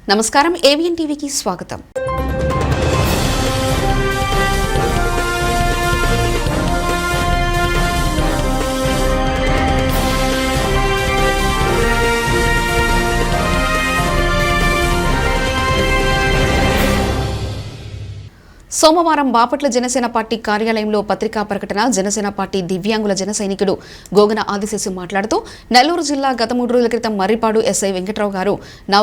నమస్కారం, ఏవిఎన్ టీవీకి స్వాగతం. సోమవారం బాపట్ల జనసేన పార్టీ కార్యాలయంలో పత్రికా ప్రకటన. జనసేన పార్టీ దివ్యాంగుల జన సైనికుడు గోగన ఆదిశేషు మాట్లాడుతూ, నెల్లూరు జిల్లా గత 3 రోజుల క్రితం మర్రిపాడు ఎస్ఐ వెంకట్రావు గారు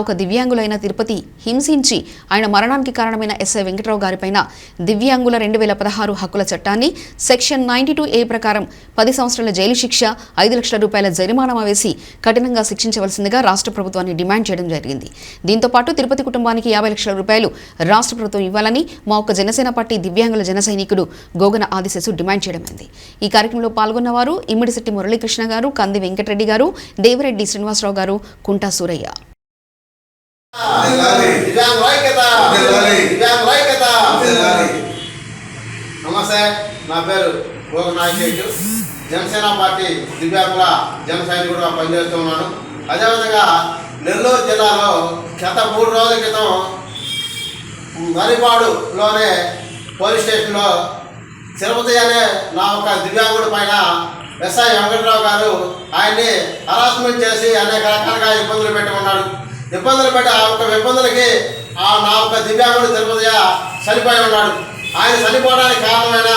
ఒక దివ్యాంగులైన తిరుపతి హింసించి ఆయన మరణానికి కారణమైన ఎస్ఐ వెంకట్రావు గారిపైన దివ్యాంగుల 2016 హక్కుల చట్టాన్ని సెక్షన్ 92A ప్రకారం 10 సంవత్సరాల జైలు శిక్ష, 5 లక్షల రూపాయల జరిమానా వేసి కఠినంగా శిక్షించవలసిందిగా రాష్ట్ర ప్రభుత్వాన్ని డిమాండ్ చేయడం జరిగింది. దీంతో పాటు తిరుపతి కుటుంబానికి 50 లక్షల రూపాయలు రాష్ట్ర ప్రభుత్వం ఇవ్వాలని మా జనసేన పార్టీ దివ్యాంగుల జన సైనికుడు గోగన ఆదిశేషు డిమాండ్ చేయడమైంది. ఈ కార్యక్రమంలో పాల్గొన్నవారు ఇమ్మిడిశెట్టి మురళీకృష్ణ గారు, కంది వెంకటరెడ్డి గారు, దేవిరెడ్డి శ్రీనివాసరావు గారు, కుంటా సూరయ్య. నమస్తే, నా పేరు గోగన ఆదిశేషు. జనసేన పార్టీ దివ్యాంగుల జన సైనికుడుగా పనిచేస్తూ ఉన్నాను. అదేవిధంగా నెల్లూరు జిల్లాలో గత 3 రోజుల క్రితం మర్రిపాడులోనే పోలీస్ స్టేషన్లో తిరుపతి అనే నా ఒక దివ్యాంగుడి పైన ఎస్ఐ వెంకట్రావు గారు ఆయన్ని హరాస్మెంట్ చేసి అనేక రకాలుగా ఇబ్బందులు పెట్టి ఉన్నాడు. ఇబ్బందులు పెట్టి ఆ ఒక ఇబ్బందులకి నా ఒక దివ్యాంగుడు తిరుపతి చనిపోయి ఉన్నాడు. ఆయన చనిపోవడానికి కారణమైన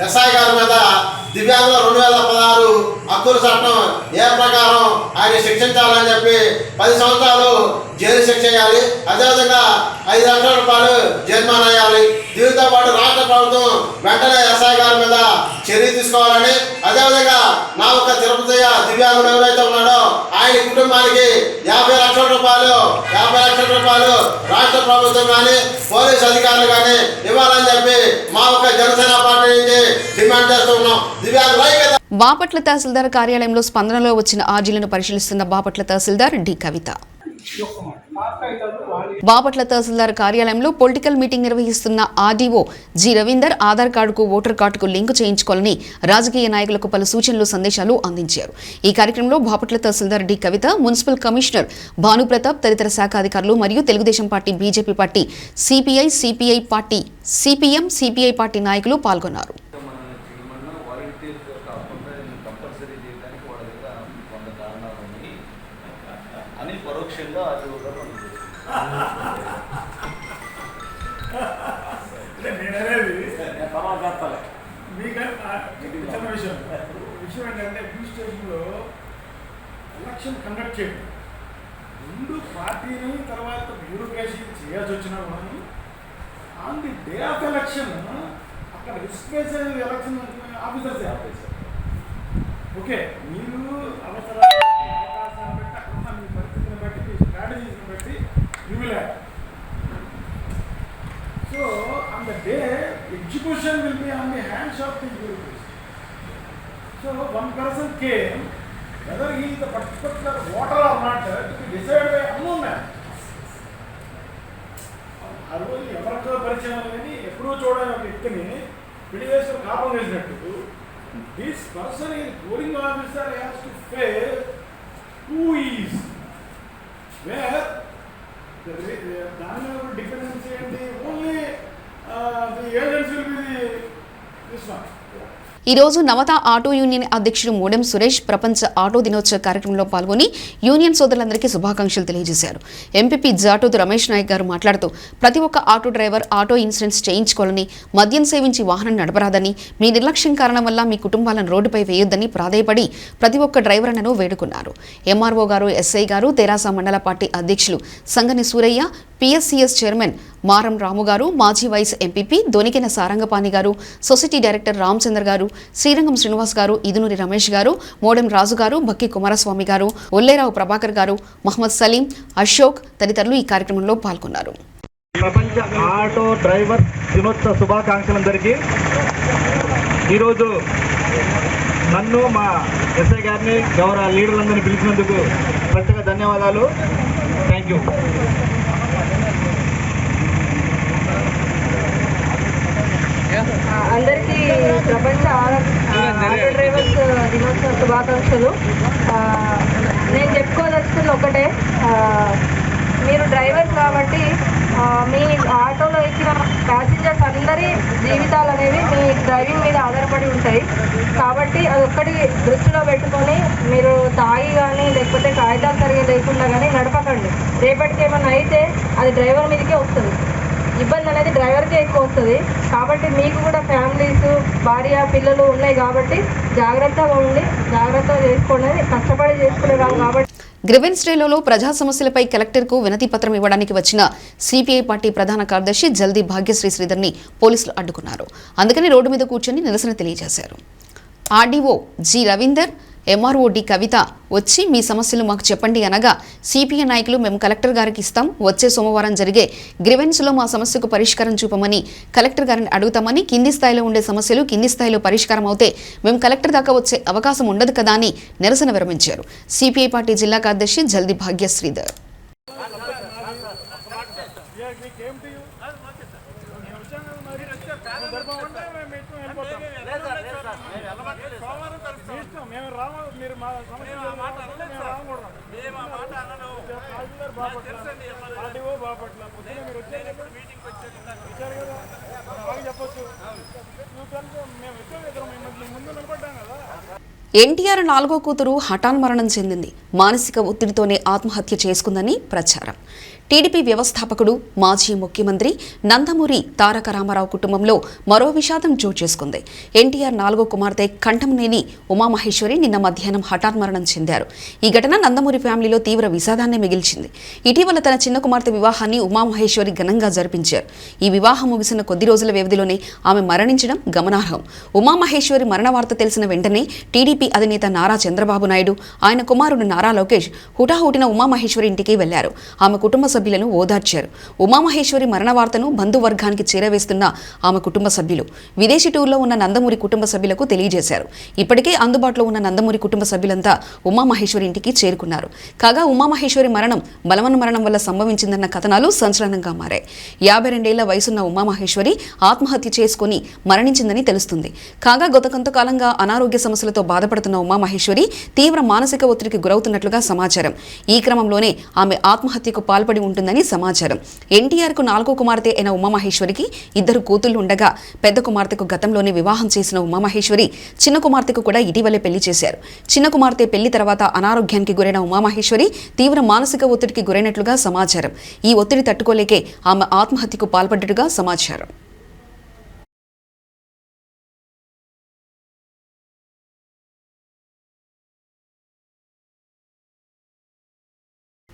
ఎస్ఐ గారి మీద దివ్యాంగుల 2016 హక్కుల చట్టం ఏ ప్రకారం ఆయన శిక్షించాలని చెప్పి 10 సంవత్సరాలు జైలు శిక్ష వేయాలి. అదేవిధంగా 5 లక్షల రూపాయలు జరిమానా వేయాలి. దీంతో పాటు రాష్ట్ర ప్రభుత్వం వెంటనే ఎస్ఐ గారి మీద చర్య తీసుకోవాలని, అదేవిధంగా నా ఒక తిరుపతి దివ్యాంగుడు ఎవరైతే ఉన్నాడో ఆయన కుటుంబానికి 50 లక్షల రూపాయలు రాష్ట్ర ప్రభుత్వం కానీ పోలీస్ అధికారులు కానీ ఇవ్వాలని చెప్పి మా ఒక జనసేన పార్టీ నుంచి డిమాండ్ చేస్తూ ఉన్నాం. బాపట్ల తహసీల్దార్ కార్యాలయంలో స్పందనలో వచ్చిన ఆర్జీలను పరిశీలిస్తున్న బాపట్ల తహసీల్దార్ డి కవిత. బాపట్ల తహసీల్దార్ కార్యాలయంలో పొలిటికల్ మీటింగ్ నిర్వహిస్తున్న ఆర్డీఓ జి రవీందర్ ఆధార్ కార్డుకు ఓటర్ కార్డుకు లింకు చేయించుకోవాలని రాజకీయ నాయకులకు పలు సూచనలు, సందేశాలు అందించారు. ఈ కార్యక్రమంలో బాపట్ల తహసీల్దార్ డి కవిత, మున్సిపల్ కమిషనర్ భానుప్రతాప్, తదితర శాఖ అధికారులు మరియు Telugu Desam party, BJP party, CPI party నాయకులు పాల్గొన్నారు. పరోక్షంగా అది విషయం ఏంటంటే ఈ స్టేషన్లో ఎలక్షన్ కండక్ట్ చేయండి. ముందు పార్టీని తర్వాత బ్యూరోక్రసీ చేయాల్సి వచ్చినా కానీ on the day of election అక్కడ రిస్క్ వేసే ఎలక్షన్ ఆఫీసర్సే. ఓకే, మీరు అవసరాలు అవకాశాన్ని బట్టి అక్కడ మీ పరిస్థితిని బట్టి మీ స్ట్రాటజీస్ని బట్టి you will act. So on the day execution will be on the hands of the bureaucracy. So one person came, whether he is a particular voter or not, to be decided by unknown man. ఆ రోజు ఎవరితో పరిచయం కానీ ఎప్పుడూ చూడని ఒక వ్యక్తిని పిడివేశ్వర కాపం వేసినట్టు this person is polling officer has to face who is where దాని మీద డిపెండెన్సీ ఏంటి, only the agency will be this one. ఈ రోజు నవత ఆటో యూనియన్ అధ్యక్షుడు మూడెం సురేష్ ప్రపంచ ఆటో దినోత్సవ కార్యక్రమంలో పాల్గొని యూనియన్ సోదరులందరికీ శుభాకాంక్షలు తెలియజేశారు. ఎంపీపీ జాటోతు రమేష్ నాయక్ గారు మాట్లాడుతూ, ప్రతి ఒక్క ఆటో డ్రైవర్ ఆటో ఇన్సూరెన్స్ చేయించుకోవాలని, మద్యం సేవించి వాహనం నడపరాదని, మీ నిర్లక్ష్యం కారణం వల్ల మీ కుటుంబాలను రోడ్డుపై వేయొద్దని ప్రాధేయపడి ప్రతి ఒక్క డ్రైవర్లను వేడుకున్నారు. ఎంఆర్ఓ గారు, ఎస్ఐ గారు, తెరాస మండల పార్టీ అధ్యక్షులు సంగని సూరయ్య, పిఎస్సిఎస్ చైర్మన్ మారం రాము గారు, మాజీ వైస్ ఎంపీపీ దొనికెన సారంగపాణి గారు, సొసైటీ డైరెక్టర్ రామచంద్ర గారు, శ్రీరంగం శ్రీనివాస్ గారు, ఇదునూరి రమేష్ గారు, మోడెం రాజు గారు, బక్కి కుమారస్వామి గారు, ఒల్లేరావు ప్రభాకర్ గారు, మహమ్మద్ సలీం, అశోక్ తదితరులు ఈ కార్యక్రమంలో పాల్గొన్నారు. ప్రపంచ ఆటో డ్రైవర్ దినోత్సవ శుభాకాంక్షలందరికీ. ఈరోజు నన్ను మా ఎస్ఐ గారిని గౌరవ లీడర్లందరినీ పిలిచినందుకు ప్రత్యేక ధన్యవాదాలు. Thank you. అందరికీ ప్రపంచ ఆటో డ్రైవర్స్ దినోత్సవ శుభాకాంక్షలు. నేను చెప్పుకోదలుచుకుంది ఒకటే, మీరు డ్రైవర్స్ కాబట్టి డ్రైవింగ్ మీద ఆధారపడి ఉంటాయి. కాబట్టి అదొక్కటి దృష్టిలో పెట్టుకొని మీరు తాగి కానీ లేకపోతే కాగితాలు సరిగా లేకుండా కానీ నడపకండి. రేపటికి ఏమైనా అయితే అది డ్రైవర్ మీదకే వస్తుంది. ఇబ్బంది అనేది డ్రైవర్కే ఎక్కువ వస్తుంది. కాబట్టి మీకు కూడా ఫ్యామిలీస్, భార్య, పిల్లలు ఉన్నాయి కాబట్టి జాగ్రత్తగా ఉండి జాగ్రత్తగా చేసుకోండి. కష్టపడి చేసుకునే వాళ్ళు కాబట్టి. గ్రివెన్స్ డేలో ప్రజా సమస్యలపై కలెక్టర్కు వినతి పత్రం ఇవ్వడానికి వచ్చిన సిపిఐ పార్టీ ప్రధాన కార్యదర్శి జల్దీ భాగ్యశ్రీ శ్రీధర్ని పోలీసులు అడ్డుకున్నారు. అందుకని రోడ్డు మీద కూర్చొని నిరసన తెలియజేశారు. RDO G Ravinder, MRO D Kavitha వచ్చి మీ సమస్యలు మాకు చెప్పండి అనగా సిపిఐ నాయకులు మేము కలెక్టర్ గారికి ఇస్తాం, వచ్చే సోమవారం జరిగే గ్రివెన్స్లో మా సమస్యకు పరిష్కారం చూపమని కలెక్టర్ గారిని అడుగుతామని, కింది స్థాయిలో ఉండే సమస్యలు కింది స్థాయిలో పరిష్కారం అవుతే మేము కలెక్టర్ దాకా వచ్చే అవకాశం ఉండదు కదా అని నిరసన విరమించారు సిపిఐ పార్టీ జిల్లా కార్యదర్శి జల్దీ భాగ్యశ్రీధర్. ఎన్టీఆర్ 4వ కూతురు హఠాన్మరణం చెందింది. మానసిక ఒత్తిడితోనే ఆత్మహత్య చేసుకుందని ప్రచారం. టీడీపీ వ్యవస్థాపకుడు మాజీ ముఖ్యమంత్రి నందమూరి తారక రామారావు కుటుంబంలో మరో విషాదం చోటు చేసుకుంది. ఎన్టీఆర్ 4వ కుమార్తె కంఠంనేని ఉమామహేశ్వరి నిన్న మధ్యాహ్నం హఠాన్మరణం చెందారు. ఈ ఘటన నందమూరి ఫ్యామిలీలో తీవ్ర విషాదాన్ని మిగిల్చింది. ఇటీవల తన చిన్న కుమార్తె వివాహాన్ని ఉమామహేశ్వరి ఘనంగా జరిపించారు. ఈ వివాహం ముగిసిన కొద్ది రోజుల వ్యవధిలోనే ఆమె మరణించడం గమనార్హం. ఉమామహేశ్వరి మరణ వార్త తెలిసిన వెంటనే టీడీపీ అధినేత నారా చంద్రబాబు నాయుడు, ఆయన కుమారుడు నారా లోకేష్ హుటాహుటిన ఉమామహేశ్వరి ఇంటికి వెళ్లారు. ఆమె కుటుంబ సభ్యులను ఓదార్చారు. ఉమామహేశ్వరి మరణ వార్తను బంధువర్గానికి చేరవేస్తున్న ఆమె కుటుంబ సభ్యులు విదేశీ టూర్లో ఉన్న నందమూరి కుటుంబ సభ్యులకు తెలియజేశారు. ఇప్పటికే అందుబాటులో ఉన్న నందమూరి కుటుంబ సభ్యులంతా ఉమామహేశ్వరి ఇంటికి చేరుకున్నారు. కాగా ఉమామహేశ్వరి మరణం బలవన్ మరణం వల్ల సంభవించిందన్న కథనాలు సంచలనంగా మారాయి. 52 ఏళ్ల వయసున్న ఉమామహేశ్వరి ఆత్మహత్య చేసుకుని మరణించిందని తెలుస్తుంది. కాగా గత కొంతకాలంగా అనారోగ్య సమస్యలతో బాధపడుతున్న ఉమామహేశ్వరి తీవ్ర మానసిక ఒత్తిడికి గురవుతున్నట్లుగా సమాచారం. ఈ క్రమంలోనే ఆమె ఆత్మహత్యకు పాల్పడి ఉంటుందని సమాచారం. ఎన్టీఆర్కు 4వ కుమార్తె అయిన ఉమామహేశ్వరికి 2 కూతుళ్లు ఉండగా పెద్ద కుమార్తెకు గతంలోనే వివాహం చేసిన ఉమామహేశ్వరి చిన్న కుమార్తెకు కూడా ఇటీవలే పెళ్లి చేశారు. చిన్న కుమార్తె పెళ్లి తర్వాత అనారోగ్యానికి గురైన ఉమామహేశ్వరి తీవ్ర మానసిక ఒత్తిడికి గురైనట్లుగా సమాచారం. ఈ ఒత్తిడి తట్టుకోలేకే ఆమె ఆత్మహత్యకు పాల్పడ్డట్టుగా సమాచారం.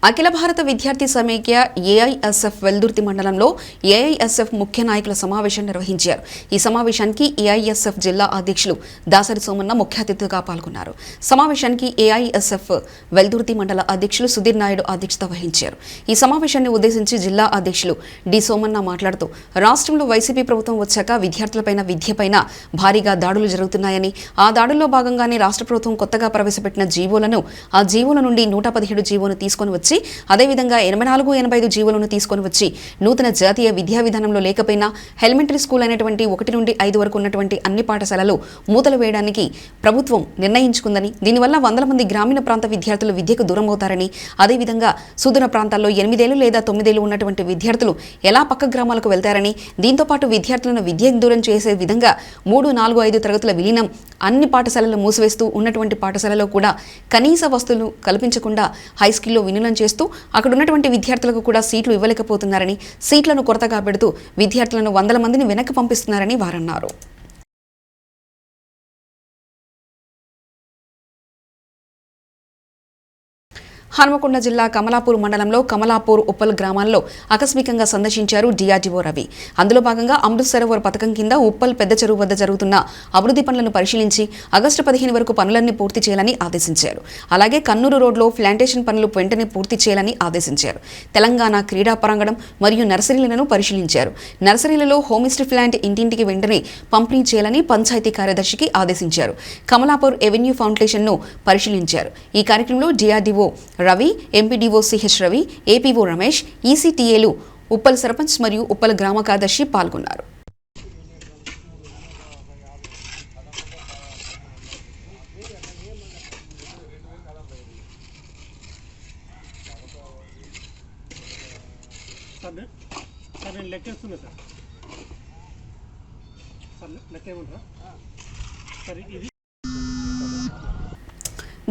అఖిల భారత విద్యార్థి సమైక్య ఏఐఎస్ఎఫ్ వెల్దుర్తి మండలంలో ఏఐఎస్ఎఫ్ ముఖ్య నాయకుల సమావేశం నిర్వహించారు. ఈ సమావేశానికి ఏఐఎస్ఎఫ్ జిల్లా అధ్యక్షులు దాసరి సోమన్న ముఖ్య అతిథిగా పాల్గొన్నారు. సమావేశానికి ఏఐఎస్ఎఫ్ వెల్దుర్తి మండల అధ్యక్షులు సుధీర్ నాయుడు అధ్యక్షత వహించారు. ఈ సమావేశాన్ని ఉద్దేశించి జిల్లా అధ్యక్షులు డి సోమన్న మాట్లాడుతూ రాష్ట్రంలో వైసీపీ ప్రభుత్వం వచ్చాక విద్యార్థులపైన విద్యపైన భారీగా దాడులు జరుగుతున్నాయని, ఆ దాడుల్లో భాగంగానే రాష్ట్ర ప్రభుత్వం కొత్తగా ప్రవేశపెట్టిన జీవోలను ఆ జీవోల నుండి 117 జీవోను తీసుకొని వచ్చి అదేవిధంగా 84, 85 జీవోలను తీసుకొని వచ్చి నూతన జాతీయ విద్యా విధానంలో లేకపోయినా ఎలిమెంటరీ స్కూల్ అయినటువంటి 1 నుండి 5 వరకు ఉన్నటువంటి అన్ని పాఠశాలలు మూతలు వేయడానికి ప్రభుత్వం నిర్ణయించుకుందని, దీనివల్ల 100 మంది గ్రామీణ ప్రాంత విద్యార్థులు విద్యకు దూరం అవుతారని, అదేవిధంగా సుదూర ప్రాంతాల్లో 8 ఏళ్లు లేదా 9 ఏళ్లు ఉన్నటువంటి విద్యార్థులు ఎలా పక్క గ్రామాలకు వెళ్తారని, దీంతోపాటు విద్యార్థులను విద్యకు దూరం చేసే విధంగా 3, 4, 5 తరగతుల విలీనం, అన్ని పాఠశాలలు మూసివేస్తూ ఉన్నటువంటి పాఠశాలలో కూడా కనీస వస్తువులు కల్పించకుండా హైస్కూల్లో విలీనం చేస్తూ అక్కడ ఉన్నటువంటి విద్యార్థులకు కూడా సీట్లు ఇవ్వలేకపోతున్నారని, సీట్లను కొరతగా పెడుతూ విద్యార్థులను 100 మందిని వెనక్కి పంపిస్తున్నారని వారన్నారు. హనుమకొండ జిల్లా కమలాపూర్ మండలంలో కమలాపూర్ ఉప్పల్ గ్రామాల్లో ఆకస్మికంగా సందర్శించారు డిఆర్డీఓ రవి. అందులో భాగంగా అమృత్ సరోవర్ పథకం కింద ఉప్పల్ పెద్ద చెరువు వద్ద జరుగుతున్న అభివృద్ధి పనులను పరిశీలించి ఆగస్టు 15 వరకు పనులన్నీ పూర్తి చేయాలని ఆదేశించారు. అలాగే కన్నూరు రోడ్లో ప్లాంటేషన్ పనులు వెంటనే పూర్తి చేయాలని ఆదేశించారు. తెలంగాణ క్రీడా ప్రాంగణం మరియు నర్సరీలను పరిశీలించారు. నర్సరీలలో హోమిస్టే ప్లాంట్ ఇంటింటికి వెంటనే పంపిణీ చేయాలని పంచాయతీ కార్యదర్శికి ఆదేశించారు. కమలాపూర్ ఎవెన్యూ ఫౌండేషన్ను పరిశీలించారు. ఈ కార్యక్రమంలో DRDO Ravi, MPDO CH Ravi, APO Ramesh, ఈసీటీఏలు, ఉప్పల్ సర్పంచ్ మరియు ఉప్పల్ గ్రామ కార్యదర్శి పాల్గొన్నారు.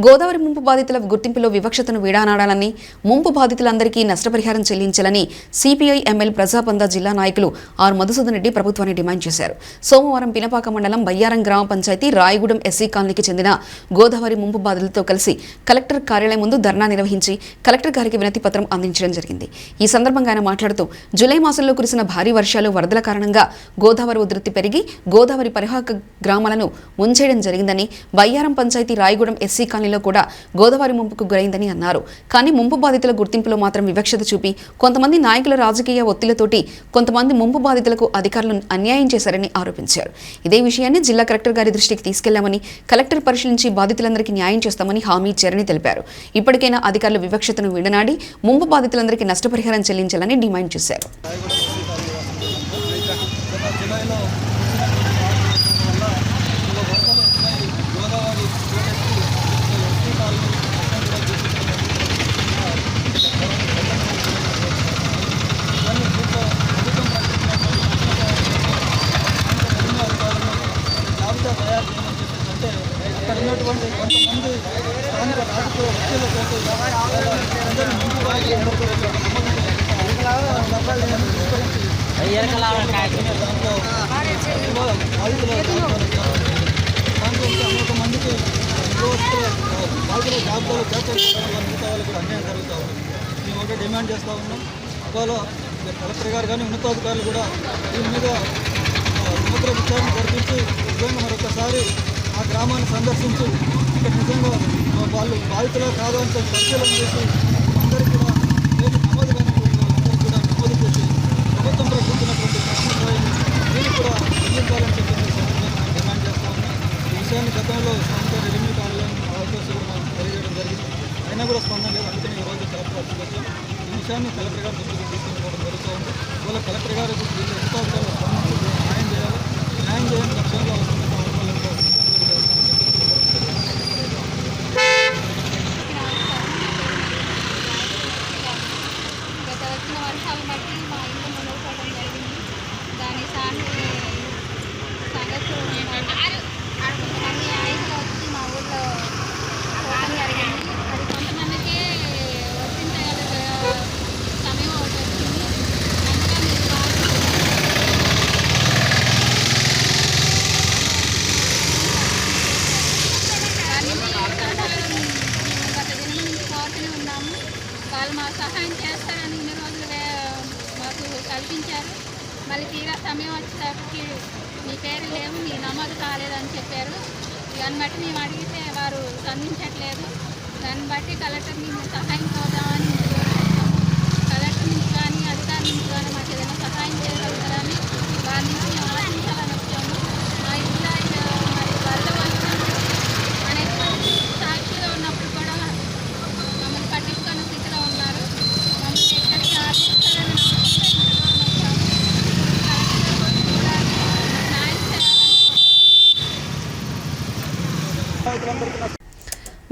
గోదావరి ముంపు బాధితుల గుర్తింపులో వివక్షతను విడనాడాలని, ముంపు బాధితులందరికీ నష్టపరిహారం చెల్లించాలని సిపిఐ ఎంఎల్ ప్రజాపంద జిల్లా నాయకులు ఆర్ మధుసూదన్ రెడ్డి ప్రభుత్వాన్ని డిమాండ్ చేశారు. సోమవారం పినపాక మండలం బయ్యారం గ్రామ పంచాయతీ రాయగూడెం ఎస్సీ కాలనీకి చెందిన గోదావరి ముంపు బాధితులతో కలిసి కలెక్టర్ కార్యాలయం ముందు ధర్నా నిర్వహించి కలెక్టర్ గారికి వినతి పత్రం అందించడం జరిగింది. ఈ సందర్భంగా ఆయన మాట్లాడుతూ జూలై మాసంలో కురిసిన భారీ వర్షాలు, వరదల కారణంగా గోదావరి ఉధృతి పెరిగి గోదావరి పరివాహక గ్రామాలను ముంచేయడం జరిగిందని, బయ్యారం పంచాయతీ రాయగూడెం ఎస్సీ కాలనీ కూడా గోదావరి ముంపుకు గురైందని అన్నారు. కానీ ముంపు బాధితుల గుర్తింపులో మాత్రం వివక్షత చూపి కొంతమంది నాయకుల రాజకీయ ఒత్తిళ్లతోటి కొంతమంది ముంపు బాధితులకు అధికారులు అన్యాయం చేశారని ఆరోపించారు. ఇదే విషయాన్ని జిల్లా కలెక్టర్ గారి దృష్టికి తీసుకెళ్లామని, కలెక్టర్ పరిశీలించి బాధితులందరికీ న్యాయం చేస్తామని హామీ ఇచ్చారని తెలిపారు. ఇప్పటికైనా అధికారులు వివక్షతను విడనాడి ముంపు బాధితులందరికీ నష్టపరిహారం చెల్లించాలని డిమాండ్ చేశారు. మేము ఒకటే డిమాండ్ చేస్తూ ఉన్నాం. ఒకవేళ కలెక్టర్ గారు కానీ ఉన్నతాధికారులు కూడా దీని మీద సమగ్ర విచారణ జరిపించి నిజంగా మరొకసారి ఆ గ్రామాన్ని సందర్శించి ఇక్కడ నిజంగా వాళ్ళు బాధితులా కాదు అని పరిశీలన చేసి అందరికీ కూడా నమోదు అందరికీ కూడా నమోదు చేసి ప్రభుత్వం ప్రకటించినటువంటి ప్రశ్నలను దీన్ని కూడా అందించాలని చెప్పి డిమాండ్ చేస్తూ ఉన్నాం. ఈ విషయాన్ని గతంలో స్థానిక రెవెన్యూ కార్యాలయం ఆఫీసు కూడా మాకు తెలియజేయడం జరిగింది. అయినా కూడా స్పందన లేదు. అందుకని ఈరోజు కలెక్టర్ ఆఫీస్కి వచ్చాం. ఈ విషయాన్ని కలెక్టర్ గారు దృష్టికి తీసుకుని జరుగుతూ ఉంది. ఇవాళ కలెక్టర్ గారు ఉన్నతాధికారులు స్పందించి న్యాయం చేయాలి. న్యాయం చేయని పక్షంలో వర్షాలు బట్టి మా ఇల్లు మునిగిపోవడం జరిగింది. దాని సంగతి కొంతమంది ఐదులో వచ్చి మా ఊళ్ళో పోవడం జరిగింది. అది కొంతమందికి వర్తించగల సమయం ఒకటి వచ్చింది. గత దినం నుంచి కోరుతూనే ఉన్నాము. వాళ్ళు మాకు సహాయం చేస్తారని ఇన్ని రోజులు మాకు కల్పించారు. మళ్ళీ తీరా సమయం వచ్చేసరికి మీ పేరు లేవు, మీ నమోదు కాలేదని చెప్పారు. దాన్ని బట్టి మేము అడిగితే వారు స్పందించట్లేదు. దాన్ని బట్టి కలెక్టర్ మేము సహాయం కోదామని కలెక్టర్ నుంచి కానీ అధికారుల నుంచి కానీ మాకు ఏదైనా సహాయం చేయగలుగుతారని వారి నుంచి మేము ఆలోచించాలని వచ్చాము. మా ఇంట్లో మరి వరద వస్తుంది అనేటువంటి సాక్షిగా ఉన్నప్పుడు కూడా మమ్మల్ని పట్టించుకునే స్థితిలో ఉన్నారు. మమ్మల్ని ఎక్కడికి ఆశిస్తారని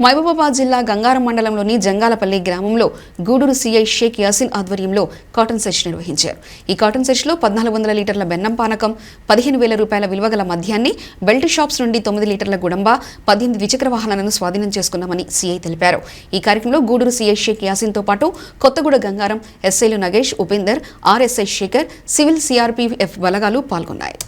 మహబూబాబాద్ జిల్లా గంగారం మండలంలోని జంగాలపల్లి గ్రామంలో గూడూరు సీఐ షేక్ యాసిన్ ఆధ్వర్యంలో కాటన్ సెర్చ్ నిర్వహించారు. ఈ కాటన్ సెర్చ్లో 1400 లీటర్ల బెన్నం పానకం, 15,000 రూపాయల విలువ గల మద్యాన్ని, బెల్ట్ షాప్స్ నుండి 9 లీటర్ల గుడంబ, 18 ద్విచక్ర వాహనాలను స్వాధీనం చేసుకున్నామని సీఐ తెలిపారు. ఈ కార్యక్రమంలో గూడూరు సీఐ షేక్ యాసిన్తో పాటు కొత్తగూడ గంగారం ఎస్ఐలు Nagesh, Upender, RSI Shekhar, civil CRPF బలగాలు పాల్గొన్నాయి.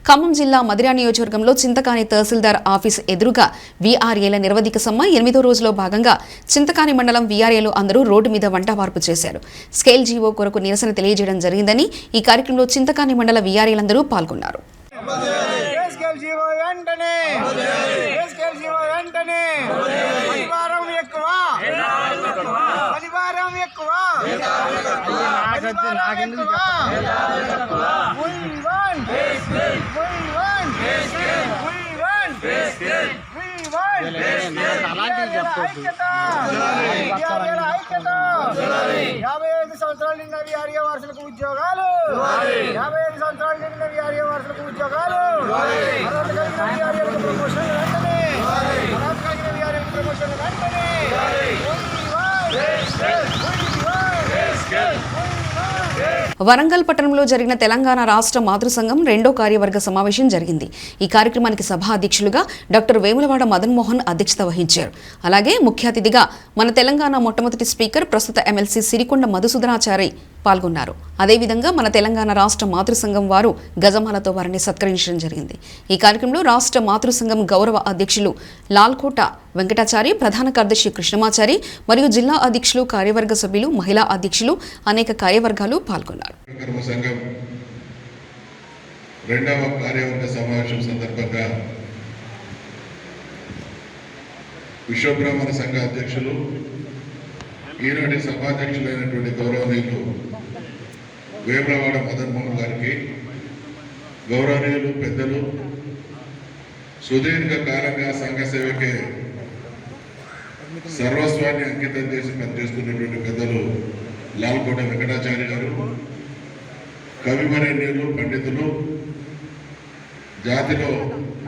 ఖమ్మం జిల్లా మదిరా నియోజకవర్గంలో చింతకాని తహసీల్దార్ ఆఫీస్ ఎదురుగా వీఆర్ఏల నిరవధిక సమ్మె 8వ రోజులో భాగంగా చింతకాని మండలం వీఆర్ఏలు అందరూ రోడ్డు మీద వంటవార్పు చేశారు. స్కేల్ జీవో కొరకు నిరసన తెలియజేయడం జరిగిందని ఈ కార్యక్రమంలో చింతకాని మండల వీఆర్ఏలందరూ పాల్గొన్నారు. యాభై 5 సంవత్సరాలు నిన్న వీఆర్ఏ వారసులకు ఉద్యోగాలు, 55 సంవత్సరాలు నిన్న వీఆర్ఏ వారసులకు ఉద్యోగాలు, అర్హత కలిగిన వీఆర్ఏలకు ప్రమోషన్ వెంటనే, అర్హత కలిగిన వీఆర్ఏలకు ప్రమోషన్ వెంటనే. వరంగల్ పట్టణంలో జరిగిన తెలంగాణ రాష్ట్ర మాతృసంఘం 2వ కార్యవర్గ సమావేశం జరిగింది. ఈ కార్యక్రమానికి సభా అధ్యక్షులుగా డాక్టర్ వేములవాడ మదన్ మోహన్ అధ్యక్షత వహించారు. అలాగే ముఖ్య అతిథిగా మన తెలంగాణ మొట్టమొదటి స్పీకర్ ప్రస్తుత ఎమ్మెల్సీ సిరికొండ మధుసూదనాచారి పాల్గొన్నారు. అదేవిధంగా మన తెలంగాణ రాష్ట్ర మాతృసంఘం వారు గజమాలతో వారిని సత్కరించడం జరిగింది. ఈ కార్యక్రమంలో రాష్ట్ర మాతృసంఘం గౌరవ అధ్యక్షులు లాల్కోట వెంకటాచారి, ప్రధాన కార్యదర్శి కృష్ణమాచారి మరియు జిల్లా అధ్యక్షులు, కార్యవర్గ సభ్యులు, మహిళా అధ్యక్షులు, అనేక కార్యవర్గాలు పాల్గొన్నారు. రెండవ కార్యవర్గ సమావేశం సందర్భంగా విశ్వబ్రాహ్మణ సంఘ అధ్యక్షులు, ఈనాటి సభాధ్యక్షులైనటువంటి గౌరవనీయులు వేములవాడ మదన్ మోహన్ గారికి, గౌరవనీయులు పెద్దలు, సుదీర్ఘ కాలంగా సంఘ సేవకే సర్వస్వాన్ని అంకితం చేసి పనిచేస్తున్నటువంటి పెద్దలు లాల్కోట వెంకటాచారి గారు, కవివరేణ్యులు, పండితులు, జాతిలో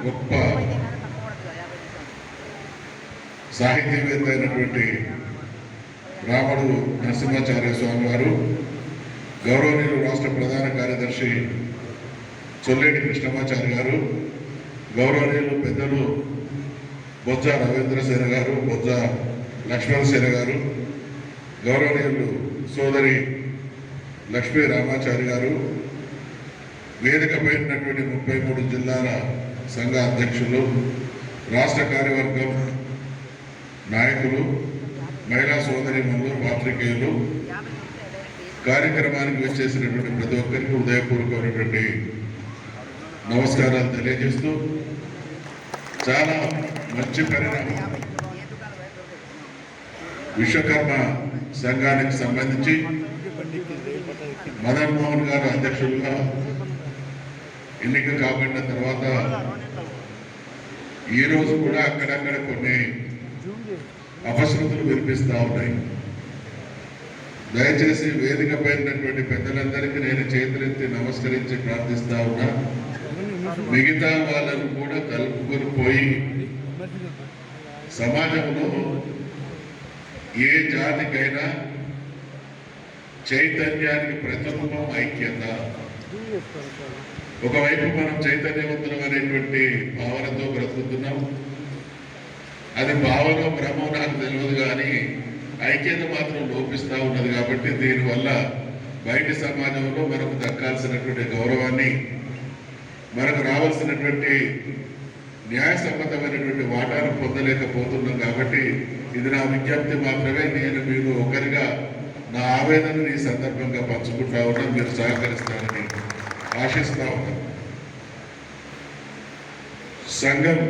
గొప్ప సాహిత్యవేత్త అయినటువంటి రాముడు నరసింహాచార్య స్వామి వారు, గౌరవనీయులు రాష్ట్ర ప్రధాన కార్యదర్శి చొల్లేటి కృష్ణమాచారి గారు, గౌరవనీయులు పెద్దలు బొజ్జ రవీంద్రసేన గారు, బొజ్జ లక్ష్మణసేన గారు, గౌరవనీయులు సోదరి లక్ష్మీ రామాచారి గారు, వేదికపై ఉన్నటువంటి 33 జిల్లాల సంఘ అధ్యక్షులు, రాష్ట్ర కార్యవర్గం నాయకులు, మహిళా సోదరిమణులు, పాత్రికేయులు, కార్యక్రమానికి వచ్చేసినటువంటి ప్రతి ఒక్కరికి హృదయపూర్వకమైనటువంటి నమస్కారాలు తెలియజేస్తూ, చాలా మంచి పరిణామం. విశ్వకర్మ సంఘానికి సంబంధించి మదన్ మోహన్ గారు అధ్యక్షులుగా ఎన్నిక కాబడిన తర్వాత ఈరోజు కూడా అక్కడక్కడ కొన్ని అపశృతులు వినిపిస్తూ ఉన్నాయి. దయచేసి వేదిక పైనటువంటి పెద్దలందరికీ నేను చేతులెత్తి నమస్కరించి ప్రార్థిస్తా ఉన్నా, మిగతా వాళ్ళను కూడా కలుపుకొని పోయి సమాజంలో ఏ జాతికైనా చైతన్యానికి ప్రతిరూపం ఐక్యత. ఒకవైపు మనం చైతన్యవంతులం అనేటువంటి భావనతో బ్రతుకుతున్నాం. అది భావన భ్రమం నాకు తెలియదు, కానీ ఐక్యత మాత్రం లోపిస్తూ ఉన్నది. కాబట్టి దీనివల్ల బయటి సమాజంలో మనకు దక్కాల్సినటువంటి గౌరవాన్ని, మనకు రావాల్సినటువంటి న్యాయసమ్మతమైనటువంటి వాటాను పొందలేకపోతున్నాం. కాబట్టి ఇది నా విజ్ఞప్తి మాత్రమే. నేను మీరు ఒకరిగా నా ఆవేదనను ఈ సందర్భంగా పంచుకుంటా ఉన్నా, మీరు సహకరిస్తారని ఆశిస్తా ఉన్నాను. సంఘం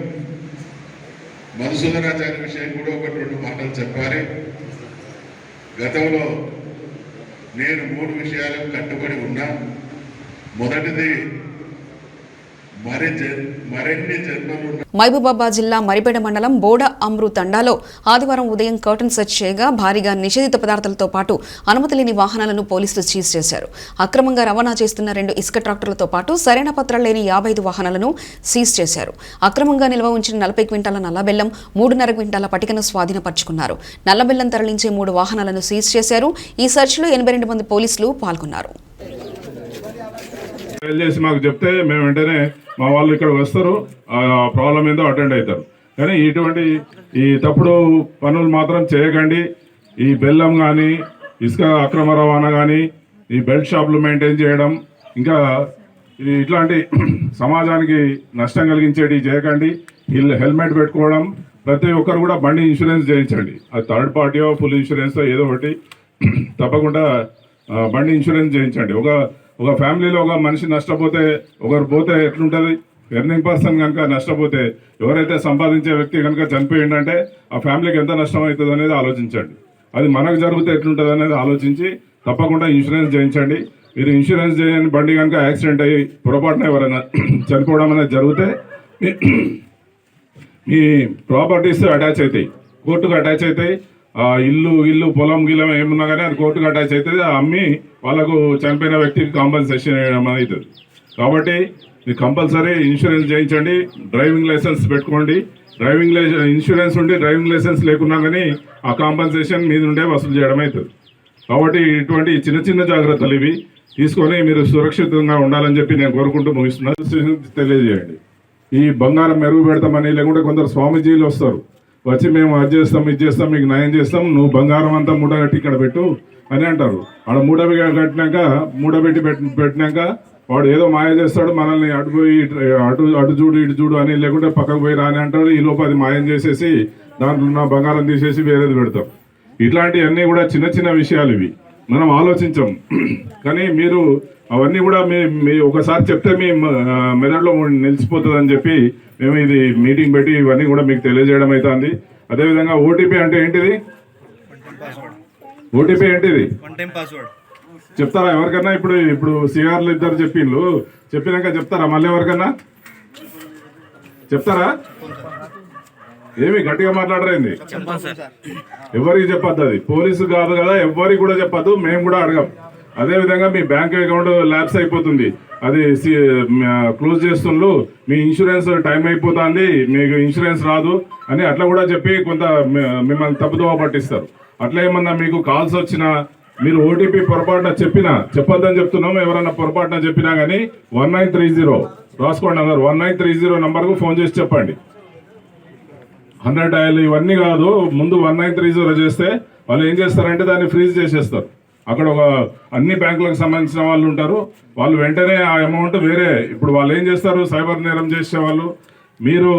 మధుసూదనాచార్య విషయం కూడా 1-2 మాటలు చెప్పాలి. గతంలో నేను 3 విషయాలకు కట్టుబడి ఉన్నా. మొదటిది మరిన్ని జన్మలు. మహబూబాబాద్ జిల్లా మరిపేట మండలం బోడ అమ్రు తండాలో ఆదివారం ఉదయం కర్టన్ సెర్చ్ చేయగా భారీగా నిషేధిత పదార్థాలతో పాటు అనుమతి లేని వాహనాలను పోలీసులు సీజ్ చేశారు. అక్రమంగా రవాణా చేస్తున్న 2 ఇసుక ట్రాక్టర్లతో పాటు సరైన పత్రాలు లేని 55 వాహనాలను సీజ్ చేశారు. అక్రమంగా నిల్వ ఉంచిన 40 క్వింటాల నల్లబెల్లం, 3.5 క్వింటాల పటికను స్వాధీనపరుచుకున్నారు. నల్లబెల్లం తరలించే 3 వాహనాలను సీజ్ చేశారు. ఈ సెర్చ్లో 82 మంది పోలీసులు పాల్గొన్నారు. మాకు చెప్తే మేము వెంటనే మా వాళ్ళు ఇక్కడ వస్తారు, ప్రాబ్లం ఏందో అటెండ్ అవుతారు. కానీ ఇటువంటి ఈ తప్పుడు పనులు మాత్రం చేయకండి. ఈ బెల్లం కానీ ఇసుక అక్రమ రవాణా కానీ ఈ బెల్ట్ షాపులు మెయింటైన్ చేయడం ఇంకా ఇట్లాంటి సమాజానికి నష్టం కలిగించేటి చేయకండి. హెల్మెట్ పెట్టుకోవడం, ప్రతి ఒక్కరు కూడా బండి ఇన్సూరెన్స్ చేయించండి. అది థర్డ్ పార్టీ ఫుల్ ఇన్సూరెన్స్ ఏదో ఒకటి తప్పకుండా బండి ఇన్సూరెన్స్ చేయించండి. ఒక ఫ్యామిలీలో ఒక మనిషి నష్టపోతే ఒకరు పోతే ఎట్లుంటుంది? ఎర్నింగ్ పర్సన్ కనుక నష్టపోతే, ఎవరైతే సంపాదించే వ్యక్తి కనుక చనిపోయిందంటే ఆ ఫ్యామిలీకి ఎంత నష్టం అవుతుంది అనేది ఆలోచించండి. అది మనకు జరిగితే ఎట్లుంటుంది అనేది ఆలోచించి తప్పకుండా ఇన్సూరెన్స్ చేయించండి. మీరు ఇన్సూరెన్స్ చేయని బండి కనుక యాక్సిడెంట్ అయ్యి పొరపాటున ఎవరైనా చనిపోవడం అనేది జరిగితే మీ ప్రాపర్టీస్ అటాచ్ అవుతాయి, కోర్టుకు అటాచ్ అవుతాయి. ఇల్లు పొలం గిలం ఏమున్నా కానీ అది కోర్టుకు అటాచ్ అవుతుంది. అమ్మి వాళ్ళకు చనిపోయిన వ్యక్తికి కాంపన్సేషన్ అవుతుంది. కాబట్టి మీరు కంపల్సరీ ఇన్సూరెన్స్ చేయించండి. డ్రైవింగ్ లైసెన్స్ పెట్టుకోండి. ఇన్సూరెన్స్ ఉండి డ్రైవింగ్ లైసెన్స్ లేకున్నా కానీ ఆ కాంపన్సేషన్ మీ నుండే వసూలు చేయడం అవుతుంది. కాబట్టి ఇటువంటి చిన్న చిన్న జాగ్రత్తలు ఇవి తీసుకొని మీరు సురక్షితంగా ఉండాలని చెప్పి నేను కోరుకుంటూ ముగిస్తున్నాను. తెలియజేయండి. ఈ బంగారం మెరుగు పెడతామని, లేకుంటే కొందరు స్వామీజీలు వస్తారు, వచ్చి మేము అది చేస్తాం ఇది చేస్తాం మీకు న్యాయం చేస్తాం, నువ్వు బంగారం అంతా మూడగట్టి ఇక్కడ పెట్టు అని అంటారు. ఆడ మూడబెట్టినాక వాడు ఏదో మాయ చేస్తాడు, మనల్ని అటు చూడు ఇటు చూడు అని, లేకుంటే పక్కకు పోయి రాని అంటాడు. ఈ లోపు అది మాయం చేసేసి దాంట్లో ఉన్న బంగారం తీసేసి వేరేది పెడతాం. ఇట్లాంటివన్నీ కూడా చిన్న చిన్న విషయాలు ఇవి, మనం ఆలోచించాం. కానీ మీరు అవన్నీ కూడా మీ ఒకసారి చెప్తే మీ మెదడులో నిలిచిపోతుందని చెప్పి మేము ఇది మీటింగ్ పెట్టి ఇవన్నీ కూడా మీకు తెలియజేయడం అవుతుంది. అదేవిధంగా ఓటీపీ అంటే ఏంటిది? ఓటీపీ ఏంటిది చెప్తారా ఎవరికన్నా? ఇప్పుడు సిఆర్లు ఇద్దరు చెప్పినాక చెప్తారా? మళ్ళీ ఎవరికన్నా చెప్తారా? ఏమి గట్టిగా మాట్లాడరైంది? ఎవరికి చెప్పద్దు, అది పోలీసు కాదు కదా, ఎవరికి కూడా చెప్పద్దు, మేము కూడా అడగం. అదేవిధంగా మీ బ్యాంక్ అకౌంట్ ల్యాప్స్ అయిపోతుంది, అది క్లోజ్ చేస్తుండ్రు, మీ ఇన్సూరెన్స్ టైం అయిపోతుంది, మీకు ఇన్సూరెన్స్ రాదు అని అట్లా కూడా చెప్పి కొంత మిమ్మల్ని తప్పుదోవ పట్టిస్తారు. అట్లా ఏమన్నా మీకు కాల్స్ వచ్చినా, మీరు ఓటీపీ పొరపాటున చెప్పొద్దని చెప్తున్నాము. ఎవరన్నా పొరపాటున చెప్పినా కానీ 1930 రాసుకోండి అన్నారు. 1930 నంబర్కు ఫోన్ చేసి చెప్పండి. 100 డయల్ ఇవన్నీ కాదు, ముందు 1930 చేస్తే వాళ్ళు ఏం చేస్తారంటే దాన్ని ఫ్రీజ్ చేసేస్తారు. అక్కడ అన్ని బ్యాంకులకు సంబంధించిన వాళ్ళు ఉంటారు, వాళ్ళు వెంటనే ఆ అమౌంట్ వేరే, ఇప్పుడు వాళ్ళు ఏం చేస్తారు, సైబర్ నేరం చేసే వాళ్ళు, మీరు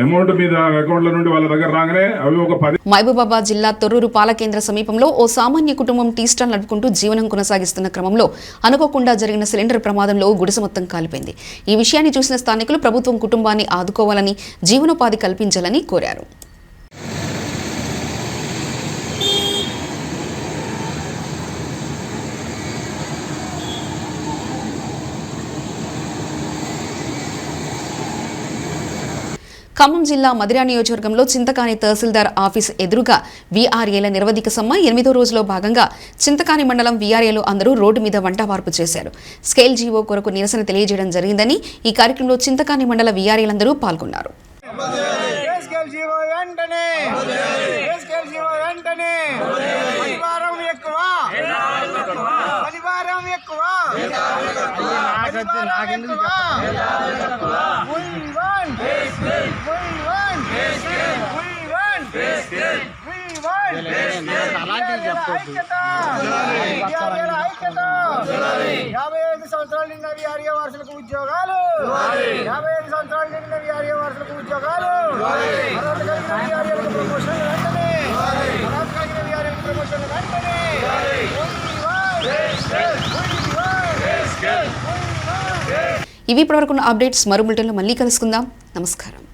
అమౌంట్ మీద అకౌంట్ల నుండి వాళ్ళ దగ్గర రాగానే అవి ఒక 10. మహబూబాబాద్ జిల్లా తొర్రూరు పాలకేంద్ర సమీపంలో ఓ సామాన్య కుటుంబం టీ స్టాల్ నడుపుకుంటూ జీవనం కొనసాగిస్తున్న క్రమంలో అనుకోకుండా జరిగిన సిలిండర్ ప్రమాదంలో గుడిసె మొత్తం కాలిపోయింది. ఈ విషయాన్ని చూసిన స్థానికులు ప్రభుత్వం కుటుంబాన్ని ఆదుకోవాలని, జీవనోపాధి కల్పించాలని కోరారు. ఖమ్మం జిల్లా మదిరా నియోజకవర్గంలో చింతకాని తహసీల్దార్ ఆఫీస్ ఎదురుగా వీఆర్ఏల నిరవధిక సమ్మె 8వ రోజులో భాగంగా చింతకాని మండలం వీఆర్ఏలు అందరూ రోడ్డు మీద వంటవార్పు చేశారు. స్కేల్ జీవో కొరకు నిరసన తెలియజేయడం జరిగిందని ఈ కార్యక్రమంలో చింతకాని మండల వీఆర్ఏలందరూ పాల్గొన్నారు. సంవత్సరాలు నిన్న వీఆర్ఏ వారసులకు ఉద్యోగాలు, 55 సంవత్సరాలు నిన్న వీఆర్ఏ వారసులకు ఉద్యోగాలు, ప్రమోషన్ వెంటనే, ప్రమోషన్ వెంటనే. ఇవి ఇప్పటివరకు అప్డేట్స్. మరో బులెటిన్లో మళ్ళీ కలుసుకుందాం. నమస్కారం.